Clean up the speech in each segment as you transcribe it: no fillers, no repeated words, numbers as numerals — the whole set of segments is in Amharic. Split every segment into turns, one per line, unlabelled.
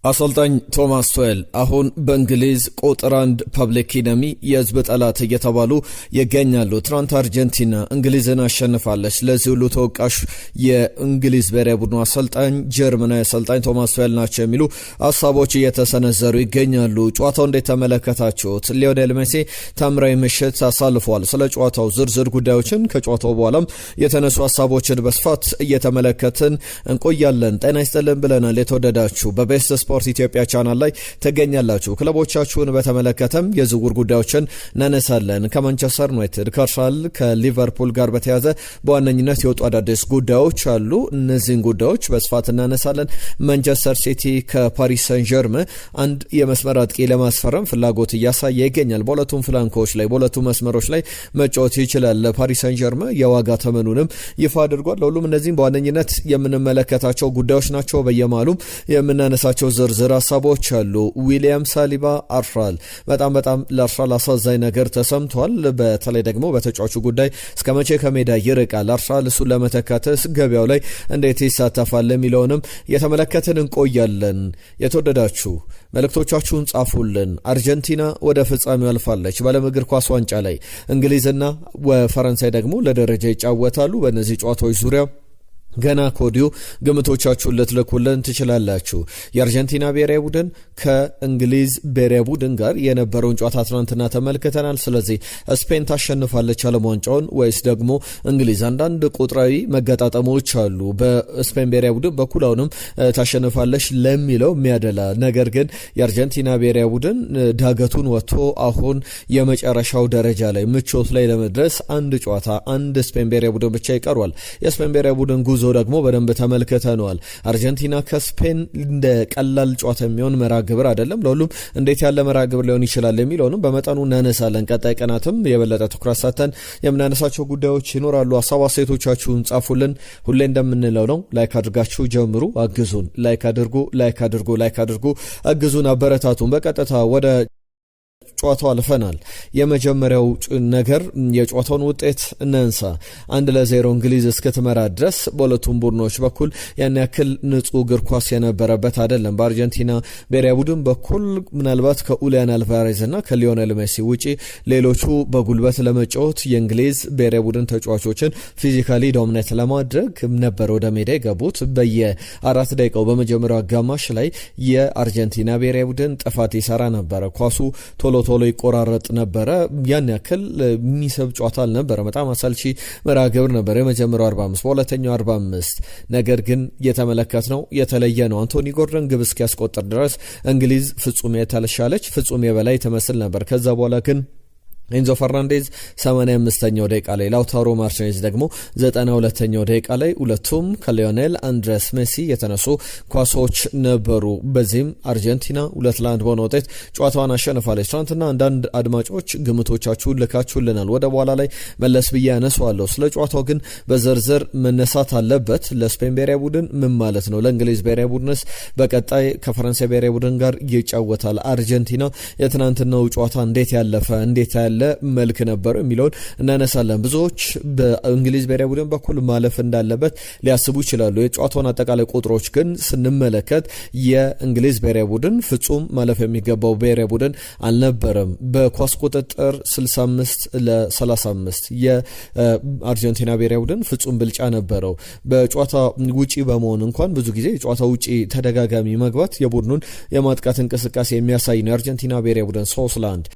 አሰልጣኝ ቶማስ ቱዌል አሁን በእንግሊዝ ቁጥር 1 ፐብሊክ ኢነሚ የህዝብ ጠላት እየተባሉ ይገኛሉ። ትናንት አርጀንቲና እንግሊዝን አሸንፋለች። ለዚህ ሁሉ ተወቃሽ የእንግሊዝ ብሔራዊ ቡድኑ አሰልጣኝ ጀርመናዊ አሰልጣኝ ቶማስ ቱዌል ናቸው የሚሉ ሀሳቦች እየተሰነዘሩ ይገኛሉ። ጨዋታው እንዴት ተመለከታችሁት? ሊዮኔል ሜሲ ታምራዊ ምሽት አሳልፏል። ስለ ጨዋታው ዝርዝር ጉዳዮችን ከጨዋታው በኋላም የተነሱ ሀሳቦችን በስፋት እየተመለከትን እንቆያለን። ጤና ይስጥልን ብለናል። የተወደዳችሁ በቤስት ስፖርት ኢትዮጵያ ቻናል ላይ ተገኛላችሁ። ክለቦቻችሁን በተመለከተም የዝውውር ጉዳዮችን እናነሳለን። ከማንቸስተር ዩናይትድ ከአርሰናል ከሊቨርፑል ጋር በተያያዘ በዋነኝነት የወጡ አዳዲስ ጉዳዮች አሉ። እነዚህን ጉዳዮች በስፋት እናነሳለን። ማንቸስተር ሲቲ ከፓሪስ ሰን ዠርመን አንድ የመስመር አጥቂ ለማስፈረም ፍላጎት እያሳየ ይገኛል። በሁለቱም ፍላንኮች ላይ በሁለቱም መስመሮች ላይ መጫወት ይችላል ፓሪስ ሰን ዠርመን። የዋጋ ተመኑንም ይፋ አድርጓል። ለሁሉም እነዚህም በዋነኝነት የምንመለከታቸው ጉዳዮች ናቸው። በየማሉም የምናነሳቸው ዝርዝር ሀሳቦች አሉ። ዊሊያም ሳሊባ አርሰናል በጣም ለአርሰናል አሳዛኝ ነገር ተሰምቷል። በተለይ ደግሞ በተጫዋቹ ጉዳይ እስከ መቼ ከሜዳ ይርቃል፣ አርሰናል እሱን ለመተካተስ ገበያው ላይ እንዴት ይሳተፋል የሚለውንም የተመለከትን እንቆያለን። የተወደዳችሁ መልእክቶቻችሁን ጻፉልን። አርጀንቲና ወደ ፍጻሜው አልፋለች። በዓለም እግር ኳስ ዋንጫ ላይ እንግሊዝና ፈረንሳይ ደግሞ ለደረጃ ይጫወታሉ። በእነዚህ ጨዋታዎች ዙሪያ ገና ኮዲው ግምቶቻችሁን ልትልኩልን ትችላላችሁ። የአርጀንቲና ብሔራዊ ቡድን ከእንግሊዝ ብሔራዊ ቡድን ጋር የነበረውን ጨዋታ ትናንትና ተመልክተናል። ስለዚህ ስፔን ታሸንፋለች ዓለም ዋንጫውን ወይስ ደግሞ እንግሊዝ? አንዳንድ ቁጥራዊ መገጣጠሞች አሉ። በስፔን ብሔራዊ ቡድን በኩል አሁንም ታሸንፋለች ለሚለው የሚያደላ ነገር ግን የአርጀንቲና ብሔራዊ ቡድን ዳገቱን ወጥቶ አሁን የመጨረሻው ደረጃ ላይ ምቾት ላይ ለመድረስ አንድ ጨዋታ አንድ ስፔን ብሔራዊ ቡድን ብቻ ይቀሯል። የስፔን ብሔራዊ ቡድን ጉዞ ደግሞ በደንብ ተመልክተነዋል። አርጀንቲና ከስፔን እንደ ቀላል ጨዋታ የሚሆን መራግብር አይደለም። ለሁሉም እንዴት ያለ መራግብር ሊሆን ይችላል የሚለውንም በመጠኑ እናነሳለን። ቀጣይ ቀናትም የበለጠ ትኩረት ሰጥተን የምናነሳቸው ጉዳዮች ይኖራሉ። ሀሳብ አስተያየቶቻችሁን ጻፉልን። ሁሌ እንደምንለው ነው፣ ላይክ አድርጋችሁ ጀምሩ፣ አግዙን። ላይክ አድርጉ፣ አግዙን፣ አበረታቱን። በቀጥታ ወደ ጨዋታው አልፈናል። የመጀመሪያው ነገር የጨዋታውን ውጤት እናንሳ። 1-0 እንግሊዝ እስክትመራ ድረስ በሁለቱም ቡድኖች በኩል ያን ያክል ንጹህ እግር ኳስ የነበረበት አይደለም። በአርጀንቲና ብሔራዊ ቡድን በኩል ምናልባት ከኡሊያን አልቫሬዝ እና ከሊዮኔል ሜሲ ውጪ ሌሎቹ በጉልበት ለመጫወት የእንግሊዝ ብሔራዊ ቡድን ተጫዋቾችን ፊዚካሊ ዶሚኔት ለማድረግ ነበር ወደ ሜዳ የገቡት። በየ4 ደቂቃው በመጀመሪያው አጋማሽ ላይ የአርጀንቲና ብሔራዊ ቡድን ጥፋት ይሰራ ነበረ። ኳሱ ቶሎ ይቆራረጥ ነበረ። ያን ያክል የሚሰብ ጨዋታ አልነበረ። በጣም አሰልቺ መርሃ ግብር ነበር የመጀመሪያው 45። በሁለተኛው 45 ነገር ግን የተመለከትነው የተለየ ነው። አንቶኒ ጎርደን ግብ እስኪያስቆጥር ድረስ እንግሊዝ ፍጹም የተሻለች ፍጹም የበላይ ትመስል ነበር። ከዛ በኋላ ግን ኤንዞ ፈርናንዴዝ 85ኛው ደቂቃ ላይ፣ ላውታሮ ማርቲኔዝ ደግሞ 92ኛው ደቂቃ ላይ ሁለቱም ከሊዮኔል አንድሬስ ሜሲ የተነሱ ኳሶች ነበሩ። በዚህም አርጀንቲና 2-1 በሆነ ውጤት ጨዋታዋን አሸንፋለች። ትናንትና አንዳንድ አድማጮች ግምቶቻችሁን ልካችሁልናል። ወደ በኋላ ላይ መለስ ብዬ ያነሳዋለሁ። ስለ ጨዋታው ግን በዝርዝር መነሳት አለበት። ለስፔን ብሔራዊ ቡድን ምን ማለት ነው? ለእንግሊዝ ብሔራዊ ቡድንስ በቀጣይ ከፈረንሳይ ብሔራዊ ቡድን ጋር ይጫወታል። አርጀንቲና የትናንትናው ጨዋታ እንዴት ያለ መልክ ነበር የሚለውን እናነሳለን። ብዙዎች በእንግሊዝ ብሔራዊ ቡድን በኩል ማለፍ እንዳለበት ሊያስቡ ይችላሉ። የጨዋታውን አጠቃላይ ቁጥሮች ግን ስንመለከት የእንግሊዝ ብሔራዊ ቡድን ፍጹም ማለፍ የሚገባው ብሔራዊ ቡድን አልነበረም። በኳስ ቁጥጥር 65-35 የአርጀንቲና ብሔራዊ ቡድን ፍጹም ብልጫ ነበረው። በጨዋታ ውጪ በመሆን እንኳን ብዙ ጊዜ የጨዋታ ውጪ ተደጋጋሚ መግባት የቡድኑን የማጥቃት እንቅስቃሴ የሚያሳይ ነው። የአርጀንቲና ብሔራዊ ቡድን 3-1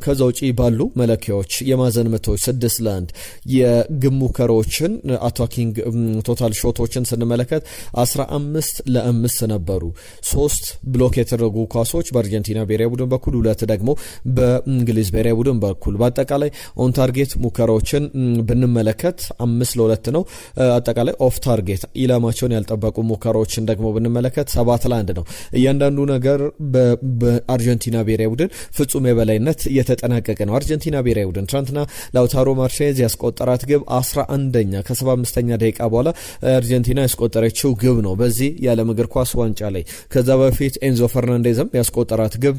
ከዛ ውጪ ባሉ መለኪያዎች የማዘን ምቶች 6-1 የግብ ሙከራዎችን አታኪንግ ቶታል ሾቶችን ስንመለከት 15-5 ነበሩ። 3 ብሎክ የተደረጉ ኳሶች በአርጀንቲና ብሔራዊ ቡድን በኩል፣ 2 ደግሞ በእንግሊዝ ብሔራዊ ቡድን በኩል። በአጠቃላይ ኦን ታርጌት ሙከራዎችን ብንመለከት 5-2 ነው። አጠቃላይ ኦፍ ታርጌት ኢላማቸውን ያልጠበቁ ሙከራዎችን ደግሞ ብንመለከት 7-1 ነው። እያንዳንዱ ነገር በአርጀንቲና ብሔራዊ ቡድን ፍጹም በላይነት የተጠናቀቀ ነው። አርጀንቲና ብሔራዊ ቡድን ትናንትና ላውታሮ ማርቲኔዝ ያስቆጠራት ግብ 11ኛ ከ75ኛ ደቂቃ በኋላ አርጀንቲና ያስቆጠረችው ግብ ነው በዚህ የዓለም እግር ኳስ ዋንጫ ላይ። ከዛ በፊት ኤንዞ ፈርናንዴዝም ያስቆጠራት ግብ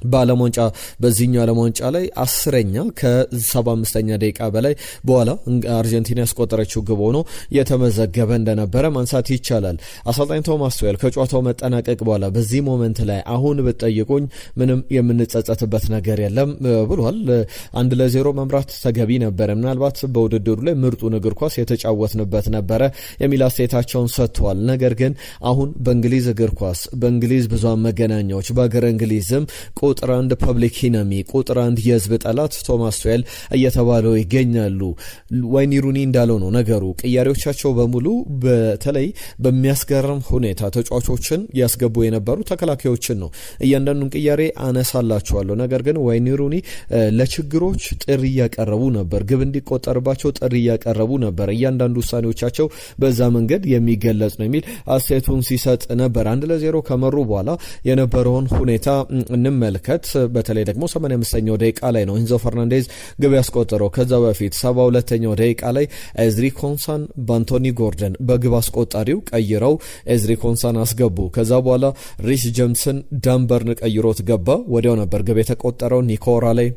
በዓለም ዋንጫ በዚህኛው ዓለም ዋንጫ ላይ 10ኛ ከ75ኛ ደቂቃ በላይ በኋላ አርጀንቲና ያስቆጠረችው ግብ ሆኖ የተመዘገበ እንደነበረ ማንሳት ይቻላል። አሰልጣኝ ቶማስ ቱዌል ከጨዋታው መጠናቀቅ በኋላ በዚህ ሞመንት ላይ አሁን ብትጠይቁኝ ምንም የምንጸጸትበት ነገር የለም ብሏል። 1-0 መምራት ተገቢ ነበረ፣ ምናልባት በውድድሩ ላይ ምርጡን እግር ኳስ የተጫወትንበት ነበረ የሚል አስተያየታቸውን ሰጥተዋል። ነገር ግን አሁን በእንግሊዝ እግር ኳስ በእንግሊዝ ብዙሃን መገናኛዎች በሀገር እንግሊዝም ቁጥር 1 ፐብሊክ ኢነሚ ቁጥር 1 የህዝብ ጠላት ቶማስ ቱዌል እየተባለው ይገኛሉ። ዋይኒ ሩኒ እንዳለው ነው ነገሩ። ቅያሬዎቻቸው በሙሉ በተለይ በሚያስገርም ሁኔታ ተጫዋቾችን ያስገቡ የነበሩ ተከላካዮችን ነው። እያንዳንዱን ቅያሬ አነሳላቸዋለሁ። ነገር ግን ዋይኒ ሩኒ ለችግሮች ጥሪ እያቀረቡ ነበር፣ ግብ እንዲቆጠርባቸው ጥሪ እያቀረቡ ነበር። እያንዳንዱ ውሳኔዎቻቸው በዛ መንገድ የሚገለጽ ነው የሚል አስተያየቱን ሲሰጥ ነበር። 1-0 ከመሩ በኋላ የነበረውን ሁኔታ እንመልከት። በተለይ ደግሞ 85ኛው ደቂቃ ላይ ነው ኢንዞ ፈርናንዴዝ ግብ ያስቆጠረው። ከዛ በፊት 72ኛው ደቂቃ ላይ ኤዝሪ ኮንሳን በአንቶኒ ጎርደን በግብ አስቆጣሪው ቀይረው ኤዝሪ ኮንሳን አስገቡ። ከዛ በኋላ ሪስ ጀምስን ዳንበርን ቀይሮት ገባ። ወዲያው ነበር ግብ የተቆጠረው። ኒኮራ ላይ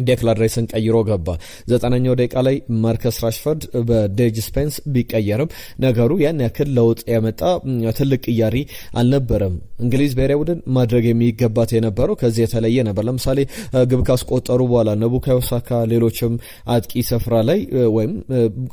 ዴክላን ራይስን ቀይሮ ገባ። 90ኛው ደቂቃ ላይ ማርከስ ራሽፈርድ በዴጅ ስፔንስ ቢቀየርም ነገሩ ያን ያክል ለውጥ ያመጣ ትልቅ ቅያሪ አልነበረም። እንግሊዝ ብሔራዊ ቡድን ማድረግ የሚገባት የነበረው ከዚህ የተለየ ነበር። ለምሳሌ ግብ ካስቆጠሩ በኋላ ቡካዮ ሳካ፣ ሌሎችም አጥቂ ስፍራ ላይ ወይም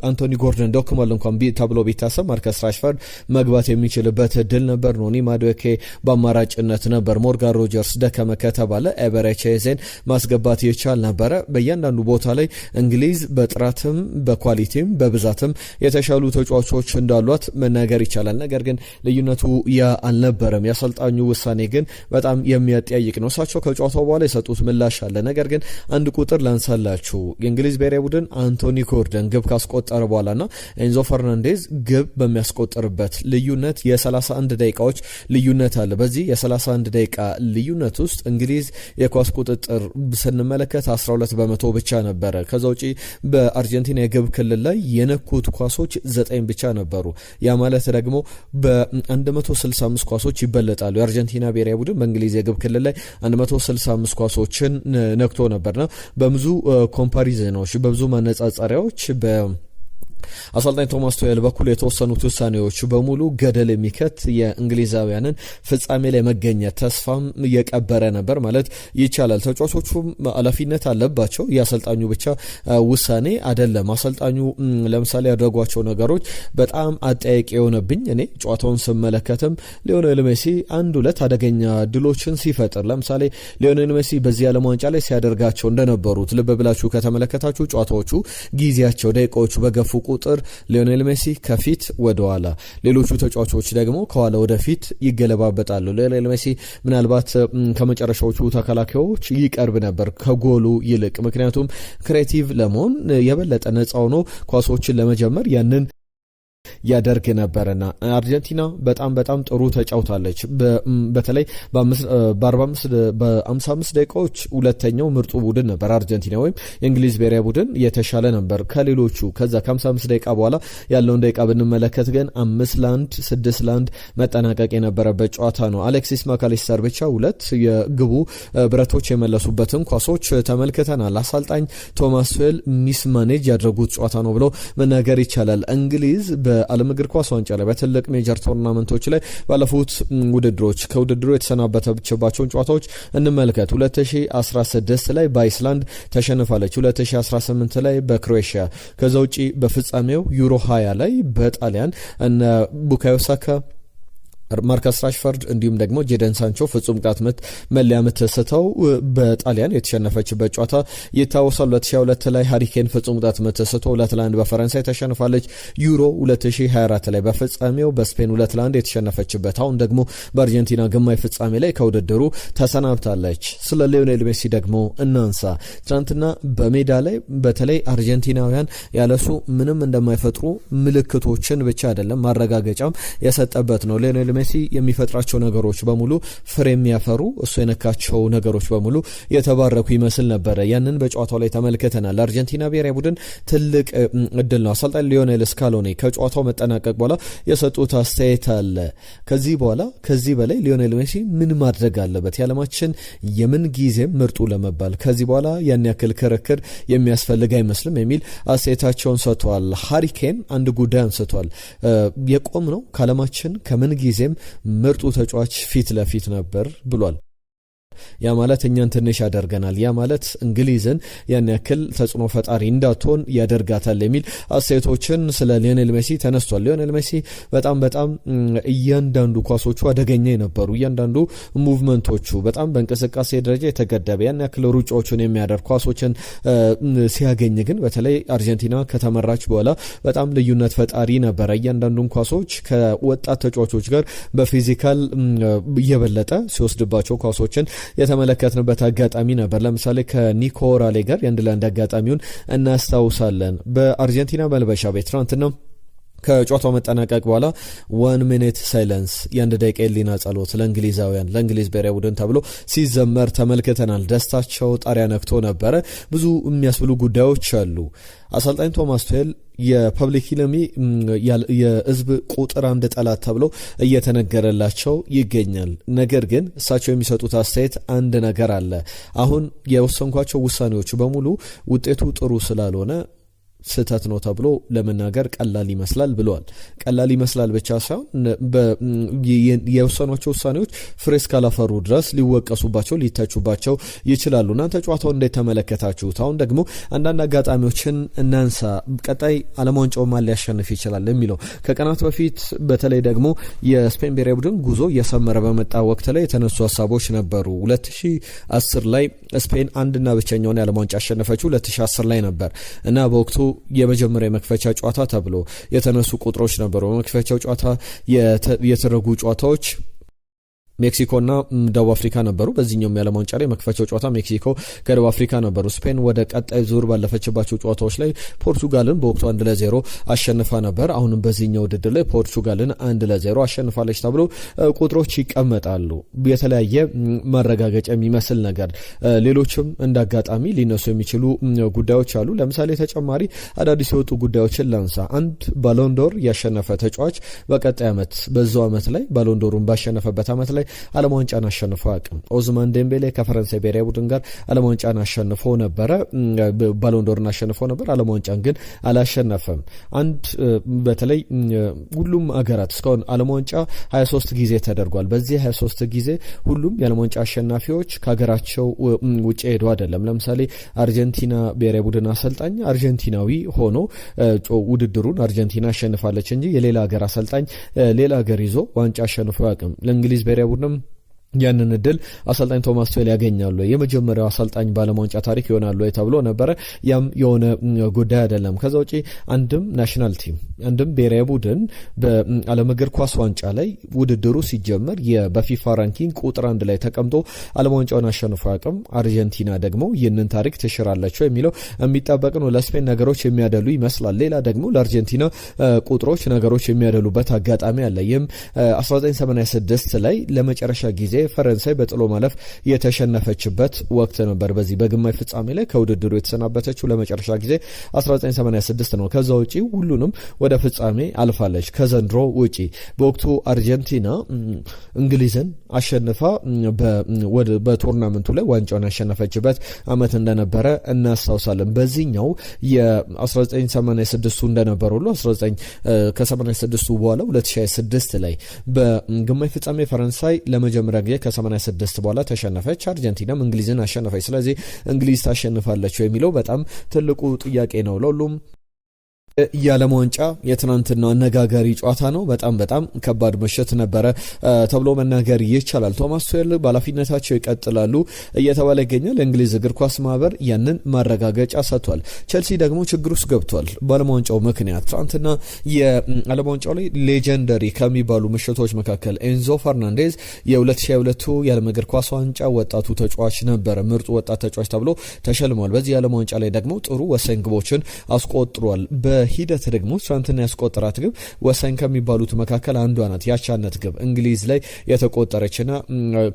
አንቶኒ ጎርደን ዶክመል እንኳን ተብሎ ቢታሰብ ማርከስ ራሽፈርድ መግባት የሚችልበት እድል ነበር። ኖኒ ማዱዌኬ በአማራጭነት ነበር። ሞርጋን ሮጀርስ ደከመ ከተባለ ኤበረቼዜን ማስገባት ይቻል ነበረ። በእያንዳንዱ ቦታ ላይ እንግሊዝ በጥራትም በኳሊቲም በብዛትም የተሻሉ ተጫዋቾች እንዳሏት መናገር ይቻላል። ነገር ግን ልዩነቱ ያ አልነበረም። ያሰልጣኙ ውሳኔ ግን በጣም የሚያጠያይቅ ነው። እሳቸው ከጨዋታው በኋላ የሰጡት ምላሽ አለ። ነገር ግን አንድ ቁጥር ላንሳላችሁ። የእንግሊዝ ብሔራዊ ቡድን አንቶኒ ጎርደን ግብ ካስቆጠረ በኋላና ኤንዞ ፈርናንዴዝ ግብ በሚያስቆጠርበት ልዩነት የ31 ደቂቃዎች ልዩነት አለ። በዚህ የ31 ደቂቃ ልዩነት ውስጥ እንግሊዝ የኳስ ቁጥጥር ስንመለከት 12 በመቶ ብቻ ነበረ። ከዛ ውጪ በአርጀንቲና የግብ ክልል ላይ የነኩት ኳሶች 9 ብቻ ነበሩ። ያ ማለት ደግሞ በ165 ኳሶች ይበለጣሉ። የአርጀንቲና ብሔራዊ ቡድን በእንግሊዝ የግብ ክልል ላይ 165 ኳሶችን ነክቶ ነበርና በብዙ ኮምፓሪዝኖች በብዙ ማነጻጸሪያዎች አሰልጣኝ ቶማስ ቱዌል በኩል የተወሰኑት ውሳኔዎች በሙሉ ገደል የሚከት የእንግሊዛውያንን ፍጻሜ ላይ መገኘት ተስፋም እየቀበረ ነበር ማለት ይቻላል። ተጫዋቾቹም ኃላፊነት አለባቸው። የአሰልጣኙ ብቻ ውሳኔ አይደለም። አሰልጣኙ ለምሳሌ ያደረጓቸው ነገሮች በጣም አጠያቂ የሆነብኝ እኔ ጨዋታውን ስመለከትም ሊዮኔል ሜሲ 1-2 አደገኛ ድሎችን ሲፈጥር፣ ለምሳሌ ሊዮኔል ሜሲ በዚህ ዓለም ዋንጫ ላይ ሲያደርጋቸው እንደነበሩት ልብ ብላችሁ ከተመለከታችሁ ጨዋታዎቹ ጊዜያቸው ደቂቃዎቹ በገፉ ቁጥር ሊዮኔል ሜሲ ከፊት ወደ ኋላ፣ ሌሎቹ ተጫዋቾች ደግሞ ከኋላ ወደፊት ይገለባበጣሉ። ሊዮኔል ሜሲ ምናልባት ከመጨረሻዎቹ ተከላካዮች ይቀርብ ነበር ከጎሉ ይልቅ፣ ምክንያቱም ክሬቲቭ ለመሆን የበለጠ ነፃ ሆኖ ኳሶችን ለመጀመር ያንን ያደርግ ነበርና አርጀንቲና በጣም ጥሩ ተጫውታለች። በተለይ በ55 ደቂቃዎች ሁለተኛው ምርጡ ቡድን ነበር አርጀንቲና፣ ወይም የእንግሊዝ ብሔራዊ ቡድን የተሻለ ነበር ከሌሎቹ። ከዛ ከ55 ደቂቃ በኋላ ያለውን ደቂቃ ብንመለከት ግን 5-1 6-1 መጠናቀቅ የነበረበት ጨዋታ ነው። አሌክሲስ ማካሊስተር ብቻ 2 የግቡ ብረቶች የመለሱበትን ኳሶች ተመልክተናል። አሰልጣኝ ቶማስ ቱዌል ሚስ ማኔጅ ያደረጉት ጨዋታ ነው ብሎ መናገር ይቻላል። እንግሊዝ በዓለም እግር ኳስ ዋንጫ ላይ በትልቅ ሜጀር ቶርናመንቶች ላይ ባለፉት ውድድሮች ከውድድሩ የተሰናበተችባቸውን ጨዋታዎች እንመልከት። 2016 ላይ በአይስላንድ ተሸንፋለች። 2018 ላይ በክሮኤሽያ፣ ከዛ ውጪ በፍጻሜው ዩሮ 20 ላይ በጣሊያን እነ ቡካዮ ሳካ፣ ማርከስ ራሽፈርድ እንዲሁም ደግሞ ጄደን ሳንቾ ፍጹም ቅጣት ምት መለያ ምት ስተው በጣሊያን የተሸነፈችበት ጨዋታ ይታወሳል። 2022 ላይ ሃሪኬን ፍጹም ቅጣት ምት ስቶ 2-1 በፈረንሳይ ተሸንፋለች። ዩሮ 2024 ላይ በፍጻሜው በስፔን 2-1 የተሸነፈችበት፣ አሁን ደግሞ በአርጀንቲና ግማሽ ፍጻሜ ላይ ከውድድሩ ተሰናብታለች። ስለ ሊዮኔል ሜሲ ደግሞ እናንሳ። ትናንትና በሜዳ ላይ በተለይ አርጀንቲናውያን ያለሱ ምንም እንደማይፈጥሩ ምልክቶችን ብቻ አይደለም ማረጋገጫም የሰጠበት ነው። ሊዮኔል ሜሲ የሚፈጥራቸው ነገሮች በሙሉ ፍሬ የሚያፈሩ እሱ የነካቸው ነገሮች በሙሉ የተባረኩ ይመስል ነበረ። ያንን በጨዋታው ላይ ተመልክተናል። ለአርጀንቲና ብሔራዊ ቡድን ትልቅ እድል ነው። አሰልጣኝ ሊዮኔል ስካሎኒ ከጨዋታው መጠናቀቅ በኋላ የሰጡት አስተያየት አለ። ከዚህ በላይ ሊዮኔል ሜሲ ምን ማድረግ አለበት የዓለማችን የምን ጊዜም ምርጡ ለመባል ከዚህ በኋላ ያን ያክል ክርክር የሚያስፈልግ አይመስልም የሚል አስተያየታቸውን ሰጥተዋል። ሃሪኬን አንድ ጉዳይ አንስቷል። የቆም ነው ከዓለማችን ከምን ጊዜም ምርጡ ተጫዋች ፊት ለፊት ነበር ብሏል። ያ ማለት እኛን ትንሽ ያደርገናል፣ ያ ማለት እንግሊዝን ያን ያክል ተጽዕኖ ፈጣሪ እንዳትሆን ያደርጋታል የሚል አስተያየቶችን ስለ ሊዮኔል ሜሲ ተነስቷል። ሊዮኔል ሜሲ በጣም እያንዳንዱ ኳሶቹ አደገኛ የነበሩ እያንዳንዱ ሙቭመንቶቹ በጣም በእንቅስቃሴ ደረጃ የተገደበ ያን ያክል ሩጫዎችን የሚያደርግ ኳሶችን ሲያገኝ ግን በተለይ አርጀንቲና ከተመራች በኋላ በጣም ልዩነት ፈጣሪ ነበረ። እያንዳንዱን ኳሶች ከወጣት ተጫዋቾች ጋር በፊዚካል እየበለጠ ሲወስድባቸው ኳሶችን የተመለከትንበት አጋጣሚ ነበር። ለምሳሌ ከኒኮ ራሌ ጋር የአንድ ለአንድ አጋጣሚውን እናስታውሳለን። በአርጀንቲና መልበሻ ቤት ትናንትና ከጨዋታው መጠናቀቅ በኋላ 1 ሚኒት ሳይለንስ የአንድ ደቂቃ የህሊና ጸሎት ለእንግሊዛውያን ለእንግሊዝ ብሔራዊ ቡድን ተብሎ ሲዘመር ተመልክተናል። ደስታቸው ጣሪያ ነክቶ ነበረ። ብዙ የሚያስብሉ ጉዳዮች አሉ። አሰልጣኝ ቶማስ ቱሄል የፐብሊክ ኢነሚ የህዝብ ቁጥር 1 ጠላት ተብሎ እየተነገረላቸው ይገኛል። ነገር ግን እሳቸው የሚሰጡት አስተያየት አንድ ነገር አለ። አሁን የወሰንኳቸው ውሳኔዎች በሙሉ ውጤቱ ጥሩ ስላልሆነ ስህተት ነው ተብሎ ለመናገር ቀላል ይመስላል ብለዋል። ቀላል ይመስላል ብቻ ሳይሆን የወሰኗቸው ውሳኔዎች ፍሬ እስካላፈሩ ድረስ ሊወቀሱባቸው ሊተቹባቸው ይችላሉ። እናንተ ጨዋታውን እንዴት ተመለከታችሁት? አሁን ደግሞ አንዳንድ አጋጣሚዎችን እናንሳ። ቀጣይ ዓለም ዋንጫው ማን ሊያሸንፍ ይችላል የሚለው ከቀናት በፊት በተለይ ደግሞ የስፔን ብሔራዊ ቡድን ጉዞ እየሰመረ በመጣ ወቅት ላይ የተነሱ ሀሳቦች ነበሩ። 2010 ላይ ስፔን አንድና ብቸኛውን የዓለም ዋንጫ ያሸነፈችው 2010 ላይ ነበር እና በወቅቱ የመጀመሪያ መክፈቻ ጨዋታ ተብሎ የተነሱ ቁጥሮች ነበሩ። በመክፈቻው ጨዋታ የተደረጉ ጨዋታዎች ሜክሲኮና ደቡብ አፍሪካ ነበሩ። በዚህኛው የዓለም ዋንጫ ላይ መክፈቻው ጨዋታ ሜክሲኮ ከደቡብ አፍሪካ ነበሩ። ስፔን ወደ ቀጣይ ዙር ባለፈችባቸው ጨዋታዎች ላይ ፖርቱጋልን በወቅቱ 1-0 አሸንፋ ነበር። አሁንም በዚህኛው ውድድር ላይ ፖርቱጋልን 1-0 አሸንፋለች ተብሎ ቁጥሮች ይቀመጣሉ። የተለያየ ማረጋገጫ የሚመስል ነገር ሌሎችም እንዳጋጣሚ ሊነሱ የሚችሉ ጉዳዮች አሉ። ለምሳሌ ተጨማሪ አዳዲስ የወጡ ጉዳዮችን ላንሳ። አንድ ባሎንዶር ያሸነፈ ተጫዋች በቀጣይ ዓመት በዛው ዓመት ላይ ባሎንዶሩን ባሸነፈበት ዓመት ላይ ዓለም ዋንጫን አሸንፎ አያውቅም። ኦዝማን ዴምቤሌ ከፈረንሳይ ብሔራዊ ቡድን ጋር ዓለም ዋንጫን አሸንፎ ነበረ፣ ባሎንዶርን አሸንፎ ነበር። ዓለም ዋንጫን ግን አላሸነፈም። አንድ በተለይ ሁሉም አገራት እስካሁን ዓለም ዋንጫ 23 ጊዜ ተደርጓል። በዚህ 23 ጊዜ ሁሉም የዓለም ዋንጫ አሸናፊዎች ከሀገራቸው ውጭ ሄዱ አይደለም። ለምሳሌ አርጀንቲና ብሔራዊ ቡድን አሰልጣኝ አርጀንቲናዊ ሆኖ ውድድሩን አርጀንቲና አሸንፋለች እንጂ የሌላ ሀገር አሰልጣኝ ሌላ ሀገር ይዞ ዋንጫ አሸንፎ አያውቅም። ለእንግሊዝ ብሔራዊ ቡድንም ያንን እድል አሰልጣኝ ቶማስ ቱሄል ያገኛሉ። የመጀመሪያው አሰልጣኝ በዓለም ዋንጫ ታሪክ ይሆናሉ ተብሎ ነበረ። ያም የሆነ ጉዳይ አይደለም። ከዛ ውጪ አንድም ናሽናል ቲም አንድም ብሔራዊ ቡድን በዓለም እግር ኳስ ዋንጫ ላይ ውድድሩ ሲጀመር በፊፋ ራንኪንግ ቁጥር 1 ላይ ተቀምጦ ዓለም ዋንጫውን አሸንፎ አያውቅም። አርጀንቲና ደግሞ ይህንን ታሪክ ትሽራለች የሚለው የሚጠበቅ ነው። ለስፔን ነገሮች የሚያደሉ ይመስላል። ሌላ ደግሞ ለአርጀንቲና ቁጥሮች ነገሮች የሚያደሉበት አጋጣሚ አለ። ይህም 1986 ላይ ለመጨረሻ ጊዜ ፈረንሳይ በጥሎ ማለፍ የተሸነፈችበት ወቅት ነበር። በዚህ በግማሽ ፍጻሜ ላይ ከውድድሩ የተሰናበተችው ለመጨረሻ ጊዜ 1986 ነው። ከዛ ውጪ ሁሉንም ወደ ፍጻሜ አልፋለች ከዘንድሮ ውጪ። በወቅቱ አርጀንቲና እንግሊዝን አሸንፋ በቶርናመንቱ ላይ ዋንጫውን ያሸነፈችበት አመት እንደነበረ እናስታውሳለን። በዚህኛው የ1986 እንደነበረ ሁሉ ከ86 በኋላ 2026 ላይ በግማሽ ፍጻሜ ፈረንሳይ ለመጀመሪያ ጊዜ ከ86 በኋላ ተሸነፈች። አርጀንቲናም እንግሊዝን አሸነፈች። ስለዚህ እንግሊዝ ታሸንፋለች የሚለው በጣም ትልቁ ጥያቄ ነው ለሁሉም። የዓለም ዋንጫ የትናንትናው አነጋጋሪ ጨዋታ ነው። በጣም ከባድ ምሽት ነበረ ተብሎ መናገር ይቻላል። ቶማስ ቱሄል በኃላፊነታቸው ይቀጥላሉ እየተባለ ይገኛል። የእንግሊዝ እግር ኳስ ማህበር ያንን ማረጋገጫ ሰጥቷል። ቼልሲ ደግሞ ችግር ውስጥ ገብቷል በዓለም ዋንጫው ምክንያት። ትናንትና የዓለም ዋንጫው ላይ ሌጀንደሪ ከሚባሉ ምሽቶች መካከል ኤንዞ ፈርናንዴዝ የ2022 የዓለም እግር ኳስ ዋንጫ ወጣቱ ተጫዋች ነበረ። ምርጡ ወጣት ተጫዋች ተብሎ ተሸልሟል። በዚህ የዓለም ዋንጫ ላይ ደግሞ ጥሩ ወሳኝ ግቦችን አስቆጥሯል። ሂደት ደግሞ ትናንትና ያስቆጠራት ግብ ወሳኝ ከሚባሉት መካከል አንዷ ናት። ያቻነት ግብ እንግሊዝ ላይ የተቆጠረችና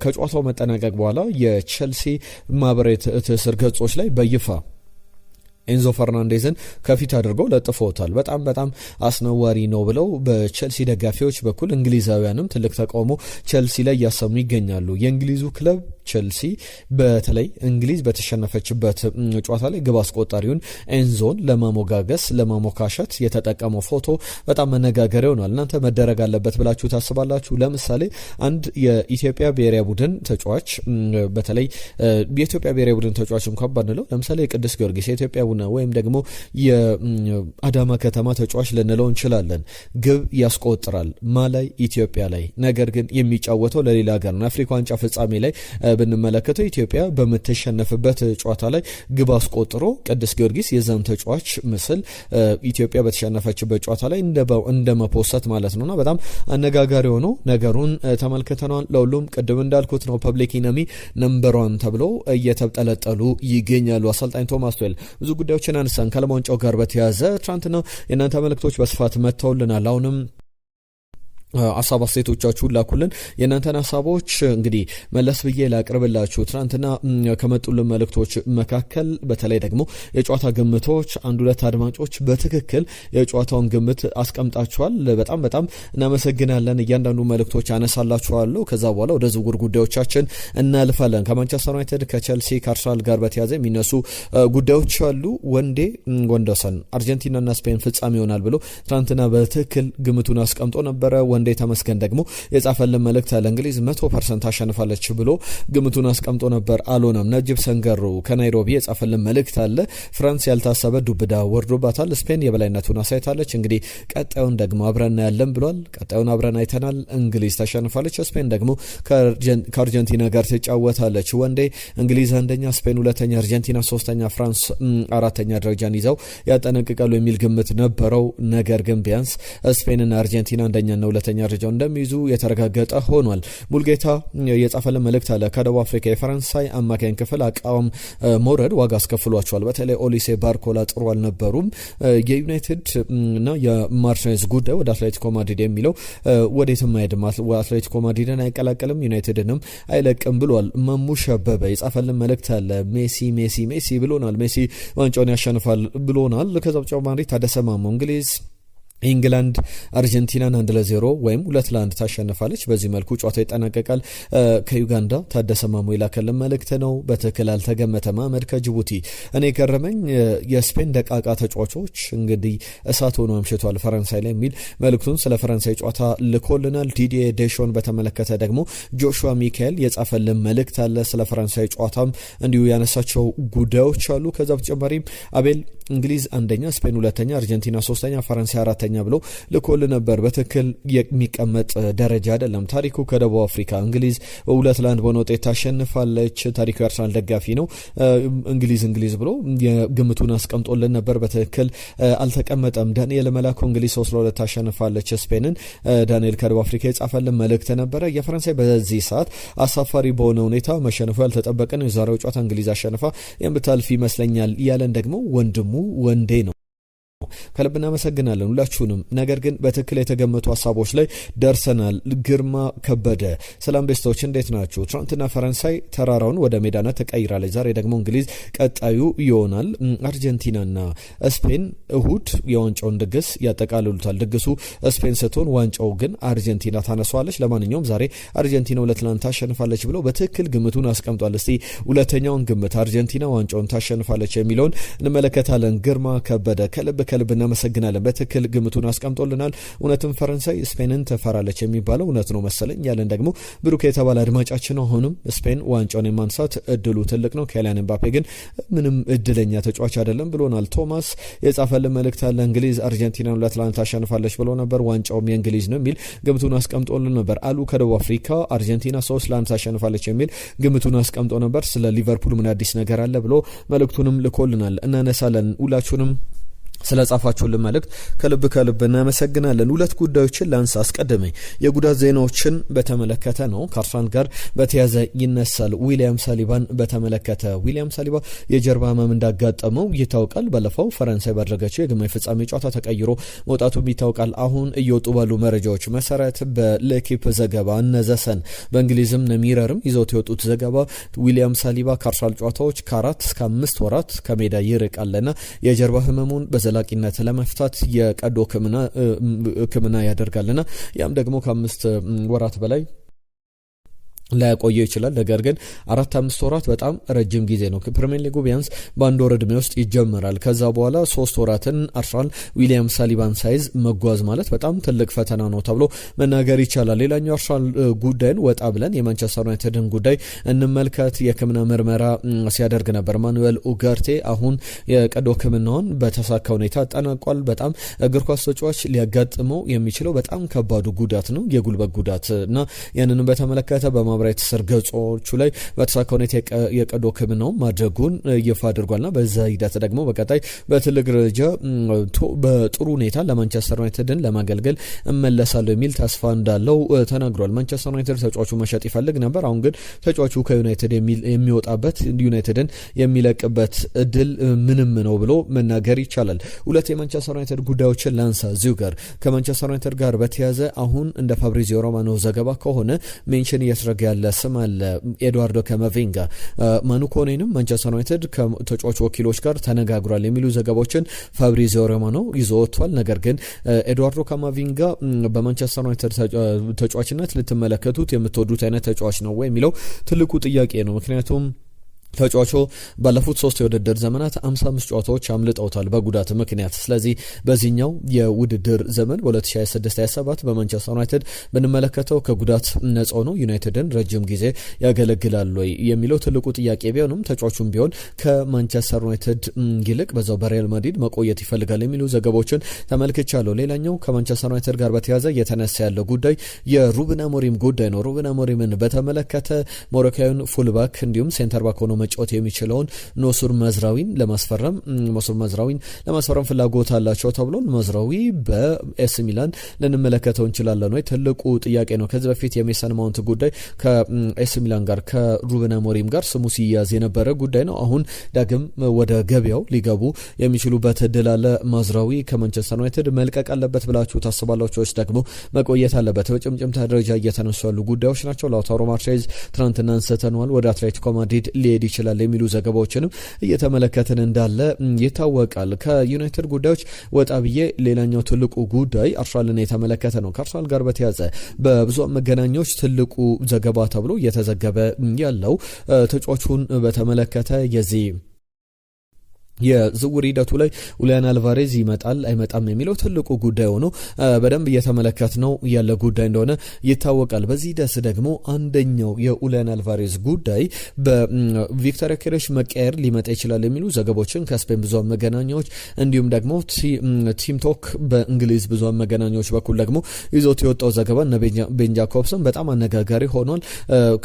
ከጨዋታው መጠናቀቅ በኋላ የቼልሲ ማህበራዊ ትስስር ገጾች ላይ በይፋ ኤንዞ ፈርናንዴዝን ከፊት አድርገው ለጥፈውታል። በጣም አስነዋሪ ነው ብለው በቼልሲ ደጋፊዎች በኩል እንግሊዛውያንም ትልቅ ተቃውሞ ቼልሲ ላይ እያሰሙ ይገኛሉ። የእንግሊዙ ክለብ ቼልሲ በተለይ እንግሊዝ በተሸነፈችበት ጨዋታ ላይ ግብ አስቆጣሪውን ኤንዞን ለማሞጋገስ ለማሞካሸት የተጠቀመው ፎቶ በጣም መነጋገሪያ ሆኗል። እናንተ መደረግ አለበት ብላችሁ ታስባላችሁ? ለምሳሌ አንድ የኢትዮጵያ ብሔራዊ ቡድን ተጫዋች በተለይ የኢትዮጵያ ብሔራዊ ቡድን ተጫዋች እንኳን ባንለው ለምሳሌ የቅዱስ ጊዮርጊስ የኢትዮጵያ ወይም ደግሞ የአዳማ ከተማ ተጫዋች ልንለው እንችላለን። ግብ ያስቆጥራል ማላይ ኢትዮጵያ ላይ፣ ነገር ግን የሚጫወተው ለሌላ ሀገር ነው። አፍሪካ ዋንጫ ፍጻሜ ላይ ብንመለከተው ኢትዮጵያ በምትሸነፍበት ጨዋታ ላይ ግብ አስቆጥሮ ቅዱስ ጊዮርጊስ የዛም ተጫዋች ምስል ኢትዮጵያ በተሸነፈችበት ጨዋታ ላይ እንደመፖሰት ማለት ነውና በጣም አነጋጋሪ ሆኖ ነገሩን ተመልክተናል። ለሁሉም ቅድም እንዳልኩት ነው ፐብሊክ ኢነሚ ነምበር 1 ተብለው እየተብጠለጠሉ ይገኛሉ። አሰልጣኝ ቶማስ ቱዌል ብዙ ጉዳዮችን አንሳን ከዓለም ዋንጫው ጋር በተያያዘ ትናንትና የእናንተ መልእክቶች በስፋት መጥተውልናል። አሁንም ሀሳብ አስተያየቶቻችሁን ላኩልን። የእናንተን ሀሳቦች እንግዲህ መለስ ብዬ ላቅርብላችሁ። ትናንትና ከመጡልን መልእክቶች መካከል በተለይ ደግሞ የጨዋታ ግምቶች አንድ ሁለት አድማጮች በትክክል የጨዋታውን ግምት አስቀምጣችኋል። በጣም እናመሰግናለን። እያንዳንዱ መልእክቶች አነሳላችኋለሁ። ከዛ በኋላ ወደ ዝውውር ጉዳዮቻችን እናልፋለን። ከማንቸስተር ዩናይትድ ከቼልሲ ከአርሰናል ጋር በተያያዘ የሚነሱ ጉዳዮች አሉ። ወንደሰን አርጀንቲናና ስፔን ፍጻሜ ይሆናል ብሎ ትናንትና በትክክል ግምቱን አስቀምጦ ነበረ። ወንዴ ተመስገን ደግሞ የጻፈልን መልእክት አለ። እንግሊዝ 100% አሸንፋለች ብሎ ግምቱን አስቀምጦ ነበር፣ አልሆነም። ነጅብ ሰንገሩ ከናይሮቢ የጻፈልን መልእክት አለ። ፍራንስ ያልታሰበ ዱብዳ ወርዶባታል፣ ስፔን የበላይነቱን አሳይታለች። እንግዲህ ቀጣዩን ደግሞ አብረን ያለን ብሏል። ቀጣዩን አብረን አይተናል። እንግሊዝ ታሸንፋለች፣ ስፔን ደግሞ ከአርጀንቲና ጋር ትጫወታለች። ወንዴ እንግሊዝ አንደኛ፣ ስፔን ሁለተኛ፣ አርጀንቲና ሶስተኛ፣ ፍራንስ አራተኛ ደረጃን ይዘው ያጠናቅቃሉ የሚል ግምት ነበረው። ነገር ግን ቢያንስ ስፔንና አርጀንቲና አንደኛና ሁለተኛ ደረጃው እንደሚይዙ የተረጋገጠ ሆኗል። ሙልጌታ የጻፈልን መልእክት አለ። ከደቡብ አፍሪካ የፈረንሳይ አማካኝ ክፍል አቋም መውረድ ዋጋ አስከፍሏቸዋል። በተለይ ኦሊሴ ባርኮላ ጥሩ አልነበሩም። የዩናይትድ እና የማርቲኔዝ ጉዳይ ወደ አትሌቲኮ ማድሪድ የሚለው ወዴትም አይሄድም። አትሌቲኮ ማድሪድን አይቀላቀልም፣ ዩናይትድንም አይለቅም ብሏል። ማሙሽ አበበ የጻፈልን መልእክት አለ። ሜሲ ብሎናል። ሜሲ ዋንጫውን ያሸንፋል ብሎናል። ከዛ በተጨማሪ ታደሰ ማሞ እንግሊዝ ኢንግላንድ አርጀንቲናን 1-0 ወይም 2-1 ታሸንፋለች። በዚህ መልኩ ጨዋታው ይጠናቀቃል። ከዩጋንዳ ታደሰ ማሞ የላከልን መልእክት ነው። በትክክል አልተገመተም። አህመድ ከጅቡቲ እኔ ገረመኝ የስፔን ደቃቃ ተጫዋቾች እንግዲህ እሳት ሆኖ አምሽቷል ፈረንሳይ ላይ የሚል መልእክቱን ስለ ፈረንሳይ ጨዋታ ልኮልናል። ዲዲዬ ዴሾን በተመለከተ ደግሞ ጆሹዋ ሚካኤል የጻፈልን መልእክት አለ። ስለ ፈረንሳይ ጨዋታም እንዲሁ ያነሳቸው ጉዳዮች አሉ። ከዛ በተጨማሪም አቤል እንግሊዝ አንደኛ፣ ስፔን ሁለተኛ፣ አርጀንቲና ሶስተኛ፣ ፈረንሳይ አራተኛ ብሎ ልኮል ነበር። በትክክል የሚቀመጥ ደረጃ አይደለም። ታሪኩ ከደቡብ አፍሪካ እንግሊዝ 2-1 በሆነ ውጤት ታሸንፋለች። ታሪኩ የአርሰናል ደጋፊ ነው። እንግሊዝ ብሎ የግምቱን አስቀምጦልን ነበር። በትክክል አልተቀመጠም። ዳንኤል መላኩ እንግሊዝ 3-2 ታሸንፋለች ስፔንን። ዳንኤል ከደቡብ አፍሪካ የጻፈልን መልእክት ነበረ። የፈረንሳይ በዚህ ሰዓት አሳፋሪ በሆነ ሁኔታ መሸነፉ ያልተጠበቀ ነው። የዛሬው ጨዋታ እንግሊዝ አሸንፋ የምታልፍ ይመስለኛል ያለን ደግሞ ወንድሙ ወንዴ ነው። ከልብ እናመሰግናለን ሁላችሁንም። ነገር ግን በትክክል የተገመቱ ሀሳቦች ላይ ደርሰናል። ግርማ ከበደ ሰላም ቤስቶች እንዴት ናችሁ? ትናንትና ፈረንሳይ ተራራውን ወደ ሜዳነት ተቀይራለች። ዛሬ ደግሞ እንግሊዝ ቀጣዩ ይሆናል። አርጀንቲናና ስፔን እሁድ የዋንጫውን ድግስ ያጠቃልሉታል። ድግሱ ስፔን ስትሆን ዋንጫው ግን አርጀንቲና ታነሷለች። ለማንኛውም ዛሬ አርጀንቲና 2-1 ታሸንፋለች ብለው በትክክል ግምቱን አስቀምጧል። እስቲ ሁለተኛውን ግምት አርጀንቲና ዋንጫውን ታሸንፋለች የሚለውን እንመለከታለን። ግርማ ከበደ ከልብ እናመሰግናለን። በትክክል ግምቱን አስቀምጦልናል። እውነትም ፈረንሳይ ስፔንን ተፈራለች የሚባለው እውነት ነው መሰለኝ ያለን ደግሞ ብሩክ የተባለ አድማጫችን አሁንም ስፔን ዋንጫውን የማንሳት እድሉ ትልቅ ነው፣ ኬሊያን ኤምባፔ ግን ምንም እድለኛ ተጫዋች አይደለም ብሎናል። ቶማስ የጻፈልን መልእክት አለ። እንግሊዝ አርጀንቲናን 2-1 ታሸንፋለች ብሎ ነበር። ዋንጫውም የእንግሊዝ ነው የሚል ግምቱን አስቀምጦልን ነበር። አሉ ከደቡብ አፍሪካ አርጀንቲና 3-1 ታሸንፋለች የሚል ግምቱን አስቀምጦ ነበር። ስለ ሊቨርፑል ምን አዲስ ነገር አለ ብሎ መልእክቱንም ልኮልናል። እናነሳለን። ሁላችሁንም ስለ ጻፋችሁልን መልእክት ከልብ እናመሰግናለን። ሁለት ጉዳዮችን ላንሳ። አስቀድሜ የጉዳት ዜናዎችን በተመለከተ ነው። ከአርሰናል ጋር በተያዘ ይነሳል። ዊሊያም ሳሊባን በተመለከተ ዊሊያም ሳሊባ የጀርባ ህመም እንዳጋጠመው ይታወቃል። ባለፈው ፈረንሳይ ባደረገችው የግማሽ ፍጻሜ ጨዋታ ተቀይሮ መውጣቱም ይታወቃል። አሁን እየወጡ ባሉ መረጃዎች መሰረት በሌኪፕ ዘገባ እነዘሰን በእንግሊዝም ሚረርም ይዘውት የወጡት ዘገባ ዊሊያም ሳሊባ ከአርሰናል ጨዋታዎች ከ4 እስከ 5 ወራት ከሜዳ ይርቃልና የጀርባ ህመሙን ላቂነት ለመፍታት የቀዶ ህክምና ያደርጋልና ያም ደግሞ ከ5 ወራት በላይ ላያቆየው ይችላል። ነገር ግን 4-5 ወራት በጣም ረጅም ጊዜ ነው። ፕሪሚየር ሊጉ ቢያንስ በአንድ ወር ዕድሜ ውስጥ ይጀምራል። ከዛ በኋላ 3 ወራትን አርሰናል ዊሊያም ሳሊባን ሳይዝ መጓዝ ማለት በጣም ትልቅ ፈተና ነው ተብሎ መናገር ይቻላል። ሌላኛው አርሰናል ጉዳይን ወጣ ብለን የማንቸስተር ዩናይትድን ጉዳይ እንመልከት። የህክምና ምርመራ ሲያደርግ ነበር ማኑኤል ኡጋርቴ። አሁን የቀዶ ህክምናውን በተሳካ ሁኔታ አጠናቋል። በጣም እግር ኳስ ተጫዋች ሊያጋጥመው የሚችለው በጣም ከባዱ ጉዳት ነው፣ የጉልበት ጉዳት እና ያንንም በተመለከተ ማህበራዊ ትስስር ገጾቹ ላይ በተሳካ ሁኔታ የቀዶ ህክምናው ማድረጉን ይፋ አድርጓልና በዛ ሂደት ደግሞ በቀጣይ በትልቅ ደረጃ በጥሩ ሁኔታ ለማንቸስተር ዩናይትድን ለማገልገል እመለሳለሁ የሚል ተስፋ እንዳለው ተናግሯል። ማንቸስተር ዩናይትድ ተጫዋቹ መሸጥ ይፈልግ ነበር። አሁን ግን ተጫዋቹ ከዩናይትድ የሚወጣበት ዩናይትድን የሚለቅበት እድል ምንም ነው ብሎ መናገር ይቻላል። ሁለት የማንቸስተር ዩናይትድ ጉዳዮችን ላንሳ። እዚሁ ጋር ከማንቸስተር ዩናይትድ ጋር በተያያዘ አሁን እንደ ፋብሪዚዮ ሮማኖ ዘገባ ከሆነ ሜንሽን እያስረጋ ያለ ስም አለ። ኤድዋርዶ ካማቪንጋ ማኑኮኔንም ማንቸስተር ዩናይትድ ከተጫዋች ወኪሎች ጋር ተነጋግሯል የሚሉ ዘገባዎችን ፋብሪዚዮ ሮማኖ ይዞ ወጥቷል። ነገር ግን ኤድዋርዶ ካማቪንጋ በማንቸስተር ዩናይትድ ተጫዋችነት ልትመለከቱት የምትወዱት አይነት ተጫዋች ነው ወይ የሚለው ትልቁ ጥያቄ ነው። ምክንያቱም ተጫዋቹ ባለፉት 3 የውድድር ዘመናት 55 ጨዋታዎች አምልጠውታል በጉዳት ምክንያት። ስለዚህ በዚህኛው የውድድር ዘመን በ2026/27 በማንቸስተር ዩናይትድ ብንመለከተው ከጉዳት ነፃ ነው ዩናይትድን ረጅም ጊዜ ያገለግላል ወይ የሚለው ትልቁ ጥያቄ ቢሆንም ተጫዋቹም ቢሆን ከማንቸስተር ዩናይትድ ይልቅ በዛው በሪያል ማድሪድ መቆየት ይፈልጋል የሚሉ ዘገባዎችን ተመልክቻለሁ። ሌላኛው ከማንቸስተር ዩናይትድ ጋር በተያያዘ የተነሳ ያለው ጉዳይ የሩበን አሞሪም ጉዳይ ነው። ሩበን አሞሪምን በተመለከተ ሞሮካዊን ፉልባክ እንዲሁም ሴንተር ባክ ሆኖ መጫወት የሚችለውን ኖሱር መዝራዊን ለማስፈረም ፍላጎት አላቸው ተብሏል። መዝራዊ በኤስ ሚላን ልንመለከተው እንችላለን ወይ ትልቁ ጥያቄ ነው። ከዚህ በፊት የሜሰን ማውንት ጉዳይ ከኤስ ሚላን ጋር ከሩበን አሞሪም ጋር ስሙ ሲያዝ የነበረ ጉዳይ ነው። አሁን ዳግም ወደ ገበያው ሊገቡ የሚችሉበት እድል አለ። መዝራዊ ከማንቸስተር ዩናይትድ መልቀቅ አለበት ብላችሁ ታስባላችሁ ወይስ ደግሞ መቆየት አለበት? በጭምጭምታ ደረጃ እየተነሱ ያሉ ጉዳዮች ናቸው። ላውታሮ ማርቲኔዝ ትናንትና አንስተነዋል፣ ወደ አትሌቲኮ ማድሪድ ሊሄድ ይችላል የሚሉ ዘገባዎችንም እየተመለከትን እንዳለ ይታወቃል። ከዩናይትድ ጉዳዮች ወጣ ብዬ ሌላኛው ትልቁ ጉዳይ አርሰናልን የተመለከተ ነው። ከአርሰናል ጋር በተያያዘ በብዙሃን መገናኛዎች ትልቁ ዘገባ ተብሎ እየተዘገበ ያለው ተጫዋቹን በተመለከተ የዚህ የዝውውር ሂደቱ ላይ ኡሊያን አልቫሬዝ ይመጣል አይመጣም የሚለው ትልቁ ጉዳይ ሆኖ በደንብ እየተመለከት ነው ያለ ጉዳይ እንደሆነ ይታወቃል። በዚህ ደስ ደግሞ አንደኛው የኡሊያን አልቫሬዝ ጉዳይ በቪክተር ዮኬሬሽ መቀየር ሊመጣ ይችላል የሚሉ ዘገቦችን ከስፔን ብዙሃን መገናኛዎች እንዲሁም ደግሞ ቲም ቶክ በእንግሊዝ ብዙሃን መገናኛዎች በኩል ደግሞ ይዞት የወጣው ዘገባ እና ቤን ጃኮብሰን በጣም አነጋጋሪ ሆኗል።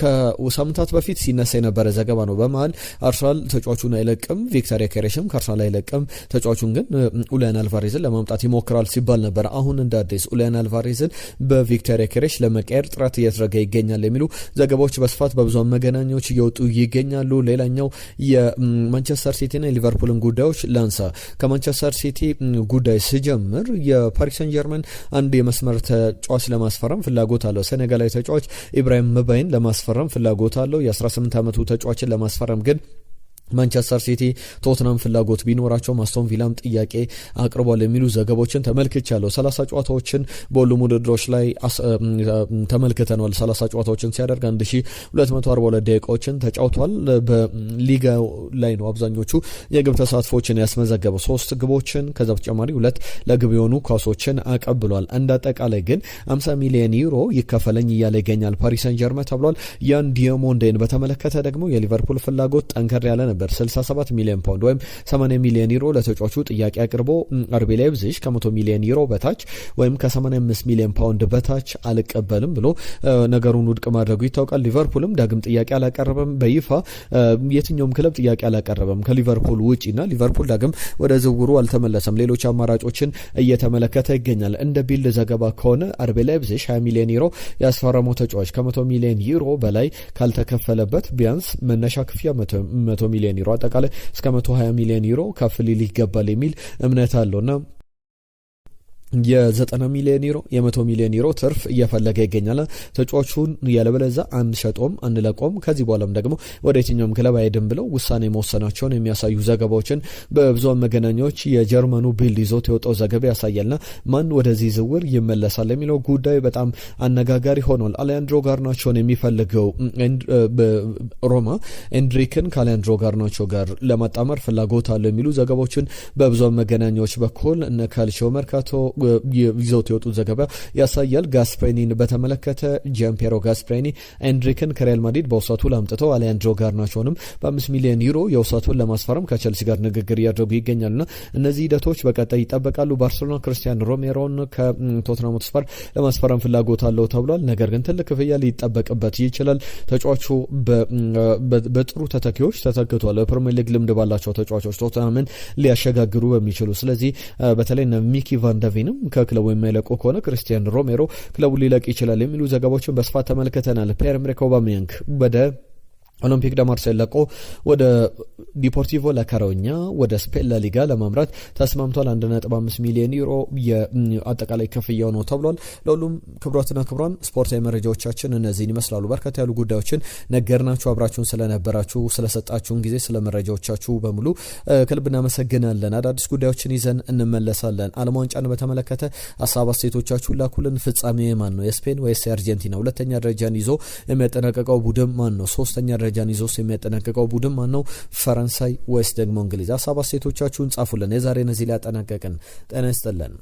ከሳምንታት በፊት ሲነሳ የነበረ ዘገባ ነው። በመሃል አርሰናል ተጫዋቹን አይለቅም፣ ቪክተር ዮኬሬሽ ከአርሰናል አይለቅም፣ ተጫዋቹን ግን ኡሊያን አልቫሬዝን ለማምጣት ይሞክራል ሲባል ነበር። አሁን እንደ አዲስ ኡሊያን አልቫሬዝን በቪክተር ዮኬሬሽ ለመቀየር ጥረት እየተደረገ ይገኛል የሚሉ ዘገባዎች በስፋት በብዙሃን መገናኛዎች እየወጡ ይገኛሉ። ሌላኛው የማንቸስተር ሲቲና የሊቨርፑልን ጉዳዮች ላንሳ። ከማንቸስተር ሲቲ ጉዳይ ሲጀምር የፓሪስ ሰን ጀርመን አንድ የመስመር ተጫዋች ለማስፈረም ፍላጎት አለው። ሴኔጋላዊ ተጫዋች ኢብራሂም መባይን ለማስፈረም ፍላጎት አለው። የ18 ዓመቱ ተጫዋችን ለማስፈረም ግን ማንቸስተር ሲቲ፣ ቶትናም ፍላጎት ቢኖራቸው አስቶን ቪላም ጥያቄ አቅርቧል የሚሉ ዘገባዎችን ተመልክቻለሁ። 30 ጨዋታዎችን በሁሉም ውድድሮች ላይ ተመልክተናል። 30 ጨዋታዎችን ሲያደርግ 1242 ደቂቃዎችን ተጫውቷል። በሊጋ ላይ ነው አብዛኞቹ የግብ ተሳትፎችን ያስመዘገበው፣ 3 ግቦችን ከዛ በተጨማሪ 2 ለግብ የሆኑ ኳሶችን አቀብሏል። እንደ አጠቃላይ ግን 50 ሚሊዮን ዩሮ ይከፈለኝ እያለ ይገኛል ፓሪስ ሰን ጀርመን ተብሏል። ያን ዲያሞንዴን በተመለከተ ደግሞ የሊቨርፑል ፍላጎት ጠንከር ያለ ነበር። ነበር 67 ሚሊዮን ፓውንድ ወይም 80 ሚሊዮን ዩሮ ለተጫዋቹ ጥያቄ አቅርቦ አርቢ ላይፕዚግ ከ100 ሚሊዮን ዩሮ በታች ወይም ከ85 ሚሊዮን ፓውንድ በታች አልቀበልም ብሎ ነገሩን ውድቅ ማድረጉ ይታወቃል። ሊቨርፑልም ዳግም ጥያቄ አላቀረበም። በይፋ የትኛውም ክለብ ጥያቄ አላቀረበም ከሊቨርፑል ውጪና ሊቨርፑል ዳግም ወደ ዝውውሩ አልተመለሰም። ሌሎች አማራጮችን እየተመለከተ ይገኛል። እንደ ቢልድ ዘገባ ከሆነ አርቢ ላይፕዚግ 20 ሚሊዮን ዩሮ ያስፈረመው ተጫዋች ከ100 ሚሊዮን ዩሮ በላይ ካልተከፈለበት ቢያንስ መነሻ ክፍያ 100 ሚሊዮን ዩሮ አጠቃላይ እስከ 120 ሚሊዮን ዩሮ ከፍ ሊል ይገባል የሚል እምነት አለውና የ90 ሚሊዮን ዩሮ የ100 ሚሊዮን ዩሮ ትርፍ እየፈለገ ይገኛል። ተጫዋቹን ያለበለዛ አንሸጦም አንለቆም ከዚህ በኋላም ደግሞ ወደ የትኛውም ክለብ አይደም ብለው ውሳኔ መወሰናቸውን የሚያሳዩ ዘገባዎችን በብዙሃን መገናኛዎች የጀርመኑ ቢልድ ይዞት የወጣው ዘገባ ያሳያልና ማን ወደዚህ ዝውውር ይመለሳል የሚለው ጉዳይ በጣም አነጋጋሪ ሆኗል። አሌያንድሮ ጋርናቾን የሚፈልገው ሮማ ኤንድሪክን ከአሌያንድሮ ጋርናቾ ጋር ለማጣመር ፍላጎት አለው የሚሉ ዘገባዎችን በብዙሃን መገናኛዎች በኩል እነ ካልቺዮ መርካቶ ይዘውት የወጡት ዘገባ ያሳያል። ጋስፕሬኒን በተመለከተ ጂያምፔሮ ጋስፕሬኒ ኤንድሪክን ከሪያል ማድሪድ በውሰቱ ላምጥተው አሌያንድሮ ጋርናቾንም በ5 ሚሊዮን ዩሮ የውሰቱን ለማስፈረም ከቸልሲ ጋር ንግግር እያደረጉ ይገኛሉና እነዚህ ሂደቶች በቀጣይ ይጠበቃሉ። ባርሴሎና ክርስቲያን ሮሜሮን ከቶትናም ሆትስፐር ለማስፈረም ፍላጎት አለው ተብሏል። ነገር ግን ትልቅ ክፍያ ሊጠበቅበት ይችላል። ተጫዋቹ በጥሩ ተተኪዎች ተተክቷል። በፕሪሚየር ሊግ ልምድ ባላቸው ተጫዋቾች ቶትናምን ሊያሸጋግሩ በሚችሉ ስለዚህ በተለይ ሚኪ ቫንደቬን ከክለቡ የማይለቁ ከሆነ ክርስቲያን ሮሜሮ ክለቡ ሊለቅ ይችላል የሚሉ ዘገባዎችን በስፋት ተመልክተናል። ፒየር-ኤመሪክ ኦባሜያንግ ወደ ኦሎምፒክ ደ ማርሴይ ለቆ ወደ ዲፖርቲቮ ላካሮኛ ወደ ስፔን ላሊጋ ለማምራት ተስማምቷል። 1.5 ሚሊዮን ዩሮ የአጠቃላይ ክፍያው ነው ተብሏል። ለሁሉም ክብሯትና ክብሯን ስፖርታዊ መረጃዎቻችን እነዚህን ይመስላሉ። በርካታ ያሉ ጉዳዮችን ነገርናችሁ። አብራችሁን ስለነበራችሁ ስለሰጣችሁን ጊዜ ስለ መረጃዎቻችሁ በሙሉ ከልብ እናመሰግናለን። አዳዲስ ጉዳዮችን ይዘን እንመለሳለን። ዓለም ዋንጫን በተመለከተ ሀሳብ አስተያየቶቻችሁን ላኩልን። ፍጻሜ ማን ነው የስፔን ወይስ የአርጀንቲና? ሁለተኛ ደረጃን ይዞ የሚያጠናቀቀው ቡድን ማን ነው? ሶስተኛ ደረጃን ይዞ የሚያጠናቀቀው ቡድን ማን ነው? ፈረንሳይ ወይስ ደግሞ እንግሊዝ? ሀሳብ አስተያየቶቻችሁን ጻፉልን። የዛሬ እነዚህ ላይ ያጠናቀቅን። ጤና ይስጥልን።